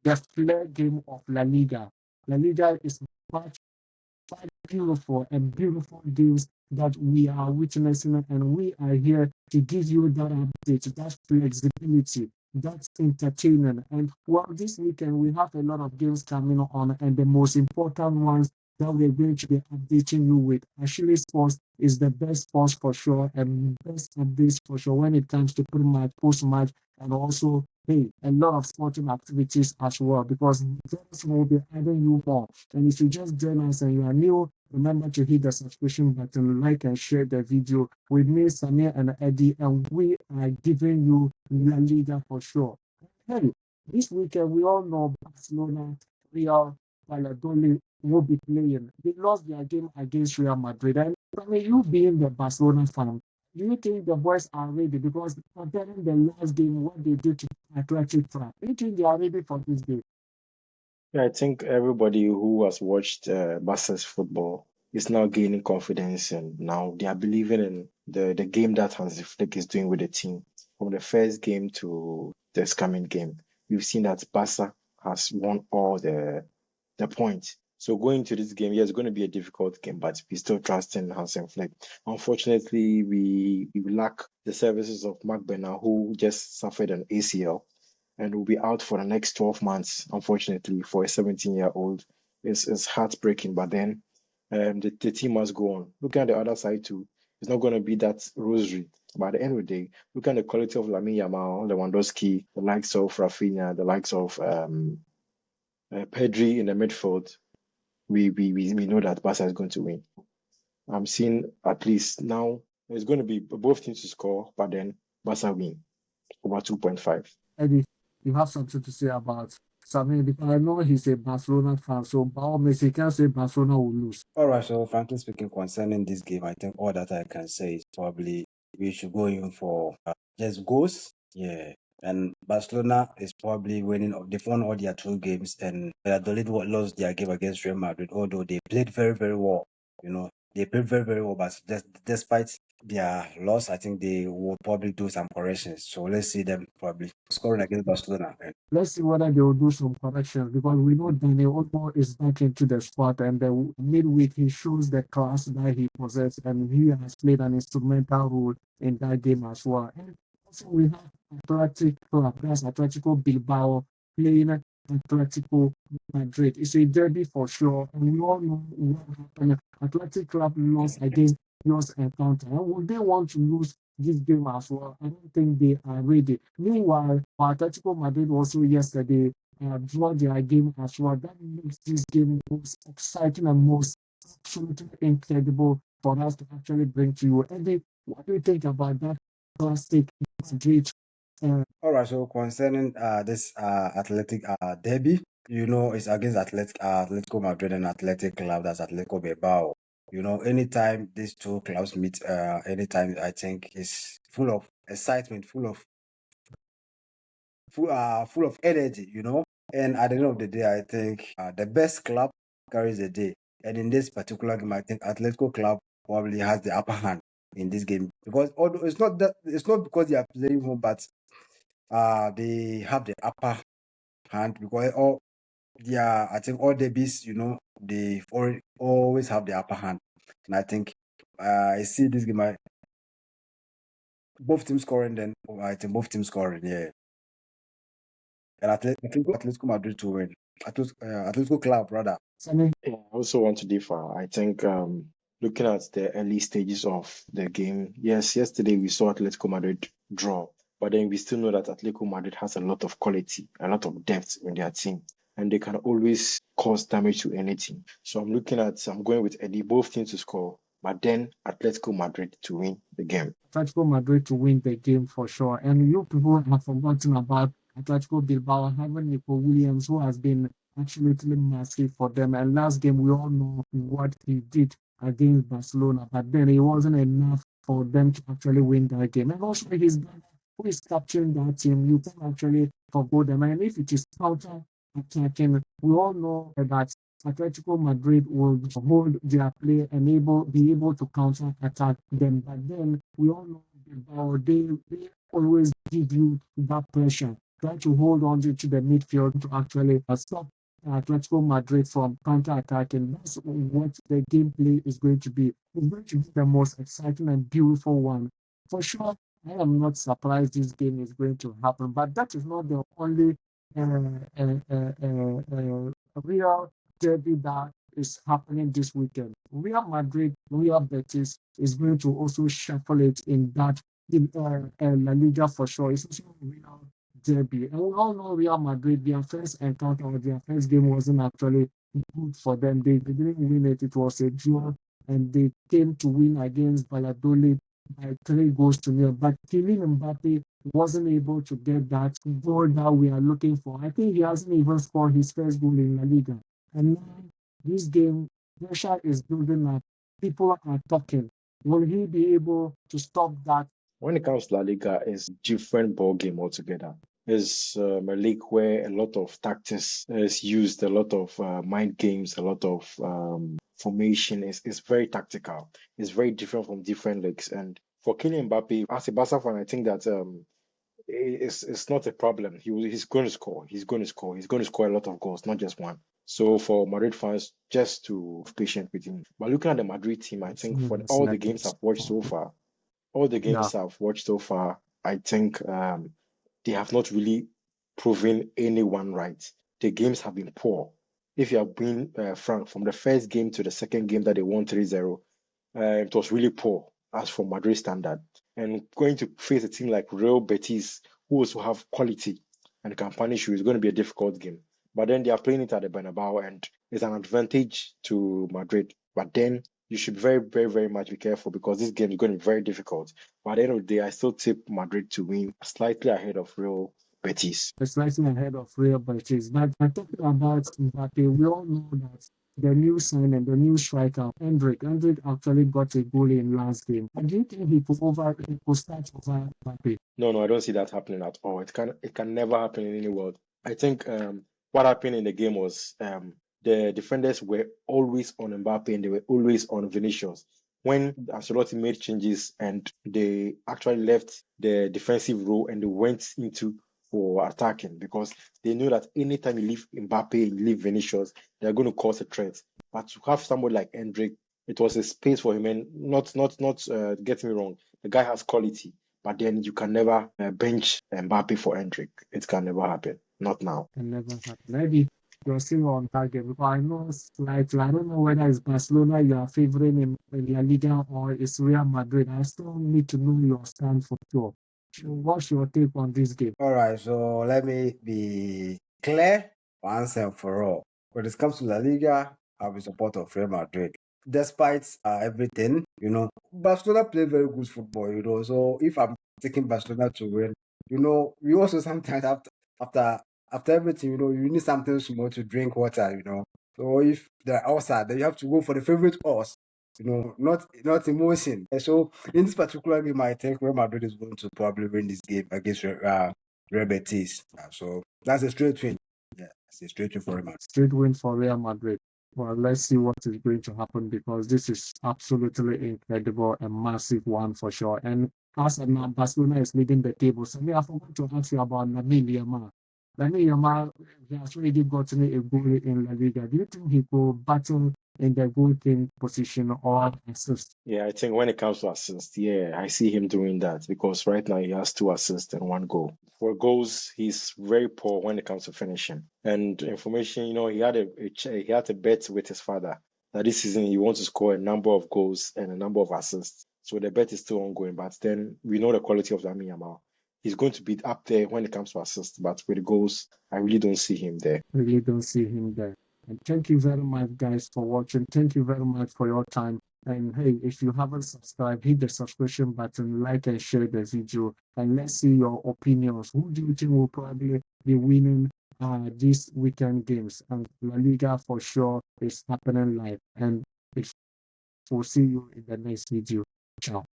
the flair game of La Liga. La Liga is much beautiful and beautiful games that we are witnessing, and we are here to give you that update, that flexibility, that's entertainment. And well, this weekend we have a lot of games coming on, and the most important ones that we're going to be updating you with. Actually, sports is the best sports for sure, and best updates for sure when it comes to pre-match, post-match, and also hey, a lot of sporting activities as well, because this will be adding you more. And if you just join us and you are new, remember to hit the subscription button, like and share the video with me, Samir and Eddie, and we are giving you La Liga for sure. Hey, this weekend we all know Barcelona, Real Valladolid will be playing. They lost their game against Real Madrid. And I mean, you being the Barcelona fan, do you think the boys are ready? Because comparing the last game, what they did to Athletic Club, do you think they are ready for this game? Yeah, I think everybody who has watched Barca's football is now gaining confidence, and now they are believing in the game that Hansi Fleck is doing with the team. From the first game to this coming game, we've seen that Barca has won all the points. So going to this game, yeah, it's going to be a difficult game, but we still trust in Hansi Fleck. Unfortunately, we lack the services of Mark Bernal, who just suffered an ACL and will be out for the next 12 months, unfortunately, for a 17-year-old. It's heartbreaking, but then the team must go on. Look at the other side, too. It's not going to be that rosary. But at the end of the day, look at the quality of Lamine Yamal, Lewandowski, the likes of Rafinha, the likes of Pedri in the midfield. We know that Barca is going to win. I'm seeing at least now it's going to be both teams to score, but then Barca win over 2.5. Eddie, you have something to say about Samir, because I know he's a Barcelona fan, so by all means, he can't say Barcelona will lose. All right, so frankly speaking, concerning this game, I think all that I can say is probably we should go in for just goals. Yeah. And Barcelona is probably winning. They've won all their two games, and Valladolid lost their game against Real Madrid. Although they played very, very well, they played very, very well. But just despite their loss, I think they will probably do some corrections. So let's see them probably scoring against Barcelona. Let's see whether they will do some corrections, because we know Daniel Olmo is back into the squad, and the midweek he shows the class that he possesses, and he has played an instrumental role in that game as well. And also we have Athletic Club, that's Atletico Bilbao playing Atletico Madrid. It's a derby for sure, and we all know what happened. Athletic Club lost against Los Encounter. And would they want to lose this game as well? I don't think they are ready. Meanwhile, Atletico Madrid also yesterday draw their game as well. That makes this game most exciting and most absolutely incredible for us to actually bring to you. Eddie, what do you think about that classic Madrid? All right, so concerning this athletic derby, it's against Atletico Madrid and Athletic Club, that's Atletico Bilbao. Anytime these two clubs meet, anytime I think is full of excitement, full of energy, And at the end of the day, I think the best club carries the day. And in this particular game, I think Atletico Club probably has the upper hand in this game, because although it's not because they are playing home, but they have the upper hand, because I think all derbies, they always have the upper hand. And I think I see this game, both teams scoring, then I think both teams scoring, yeah. And Atletico Madrid to win. Atletico Club, rather. Sammy, Yeah, I also want to differ. I think looking at the early stages of the game, yes, yesterday we saw Atletico Madrid draw, but then we still know that Atletico Madrid has a lot of quality, a lot of depth in their team, and they can always cause damage to any team. So I'm going with Eddie, both teams to score, but then Atletico Madrid to win the game. Atletico Madrid to win the game for sure. And you people have forgotten about Atletico Bilbao having Nico Williams, who has been absolutely massive for them. And last game, we all know what he did against Barcelona, but then it wasn't enough for them to actually win that game. And also, his brother, who is capturing that team, you can actually forgo them. And if it is counter attacking, we all know that Atletico Madrid will hold their play and be able to counter attack them. But then we all know Bilbao, they always give you that pressure. try to hold on to the midfield to actually stop Atletico Madrid from counter-attacking. That's what the gameplay is going to be. It's going to be the most exciting and beautiful one. For sure, I am not surprised this game is going to happen, but that is not the only real derby that is happening this weekend. Real Madrid, Real Betis is going to also shuffle it in that in La Liga for sure. It's also a real derby. And we all know Real Madrid, their first encounter or their first game wasn't actually good for them. They didn't win it. It was a draw, and they came to win against Valladolid by 3 goals to 0. But Kylian Mbappe wasn't able to get that goal that we are looking for. I think he hasn't even scored his first goal in La Liga. And now this game, pressure is building up. People are talking. Will he be able to stop that? When it comes to La Liga, it's different ball game altogether. It's a league where a lot of tactics is used, a lot of mind games, a lot of formation. It's very tactical. It's very different from different leagues. And for Kylian Mbappe, as a Barca fan, I think that it's not a problem. He's going to score. He's going to score. He's going to score a lot of goals, not just one. So for Madrid fans, just to be patient with him. But looking at the Madrid team, I think for all the games I've watched so far, Yeah, I think they have not really proven anyone right. The games have been poor. If you have been frank, from the first game to the second game that they won 3-0, it was really poor as for Madrid standard. And going to face a team like Real Betis, who also have quality and can punish you, is going to be a difficult game. But then they are playing it at the Bernabeu, and it's an advantage to Madrid. But then you should very, very, very much be careful because this game is going to be very difficult. But at the end of the day, I still tip Madrid to win slightly ahead of Real Betis. it's slightly ahead of Real Betis. But talking about Mbappe, we all know that the new signing, the new striker, Endrick actually got a goal in last game. And do you think he could start over Mbappe? No, I don't see that happening at all. It can never happen in any world. I think what happened in the game was the defenders were always on Mbappe and they were always on Vinicius. When Ancelotti made changes and they actually left the defensive role and they went into for attacking because they knew that anytime you leave Mbappe, you leave Vinicius, they're going to cause a threat. But to have somebody like Endrick, it was a space for him. And not get me wrong, the guy has quality. But then you can never bench Mbappe for Endrick. It can never happen. Not now. Can never happen. Maybe you're still on target because I know slightly. I don't know whether it's Barcelona you are favoring in La Liga or it's Real Madrid. I still need to know your stand for sure. So what's your take on this game? All right, so let me be clear once and for all. When it comes to La Liga, I'll be support of Real Madrid. Despite everything, Barcelona play very good football, So if I'm taking Barcelona to win, we also sometimes after after everything, you need something small to drink water. So if they're outside, then you have to go for the favorite horse, not emotion. And so in this particular game, I think Real Madrid is going to probably win this game against Real Betis. So that's a straight win. Yeah, it's a straight win for Real Madrid. Straight win for Real Madrid. Well, let's see what is going to happen because this is absolutely incredible and massive one for sure. And as of now, Barcelona is leading the table. So I forgot to ask you about Lamine Yamal. Lamine Yamal has already gotten a goal in La Liga. Do you think he could battle in the goalkeeping position or assist? Yeah, I think when it comes to assists, yeah, I see him doing that because right now he has 2 assists and 1 goal. For goals, he's very poor when it comes to finishing. And information, he had a bet with his father that this season he wants to score a number of goals and a number of assists. So the bet is still ongoing, but then we know the quality of Lamine Yamal. He's going to be up there when it comes to assists, but with goals, I really don't see him there. Really don't see him there. And thank you very much, guys, for watching. Thank you very much for your time. And hey, if you haven't subscribed, hit the subscription button, like and share the video, and let's see your opinions. Who do you think will probably be winning these weekend games? And La Liga for sure is happening live. And we'll see you in the next video. Ciao.